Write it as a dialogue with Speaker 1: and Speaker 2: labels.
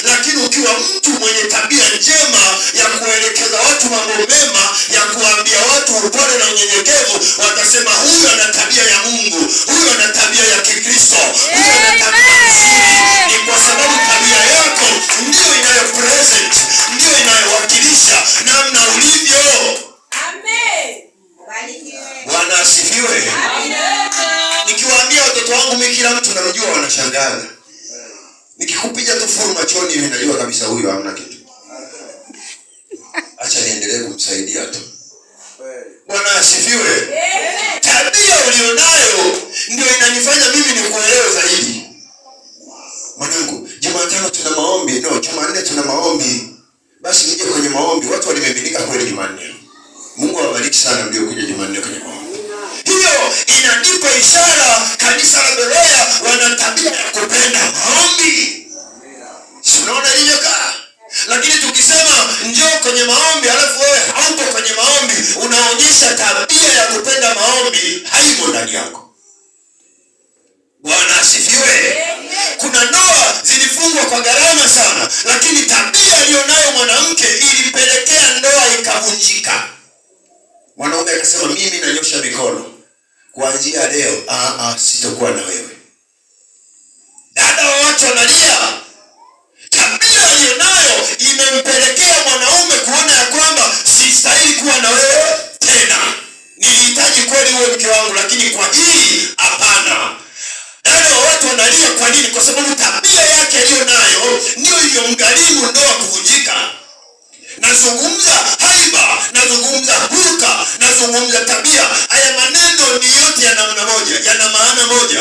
Speaker 1: Lakini ukiwa mtu mwenye tabia njema ya kuelekeza watu mambo mema, ya kuambia watu upole na unyenyekevu, watasema huyu ana tabia ya Mungu, huyu ana tabia ya Kikristo, huyu ana tabia nzuri. Ni kwa sababu tabia yako ndio inayo present, ndio inayowakilisha namna ulivyo.
Speaker 2: Amen.
Speaker 1: Bwana asifiwe. Nikiwaambia watoto wangu mimi, kila mtu namjua, wanashangaza. Nikikupiga tu furu machoni hivi najua kabisa huyu hamna kitu. Acha niendelee kumsaidia tu. Bwana asifiwe. Tabia ulionayo ndio inanifanya mimi nikuelewe zaidi. Mwanangu, Jumatano tuna maombi, Jumanne tuna maombi. Basi nije kwenye maombi. Watu walimiminika kweli Jumanne. Mungu awabariki sana mliokuja Jumanne kwenye maombi. Hiyo inanipa ishara kanisa la Beroya wana tabia ya kupenda maombi. Unaona hivyo ka? Lakini tukisema njoo kwenye maombi alafu wewe haupo kwenye maombi, unaonyesha tabia ya kupenda maombi haimo ndani yako. Bwana asifiwe. Kuna ndoa zilifungwa kwa gharama sana, lakini tabia aliyonayo mwanamke ilipelekea ndoa ikavunjika. Mwanaume akasema mimi nanyosha mikono, kuanzia leo sitakuwa na wewe. Dada wa watu wanalia. Tabia aliyonayo imempelekea mwanaume kuona ya kwamba sistahili kuwa na wewe tena. Nilihitaji kweli uwe mke wangu, lakini kwa hii hapana. Dada wa watu wanalia. Kwa nini? Kwa sababu tabia yake aliyonayo ndio iliyomgharimu ndoa kuvunjika. Nazungumza haiba, nazungumza huruka, nazungumza tabia. Haya maneno ni yote ya namna moja, yana maana moja.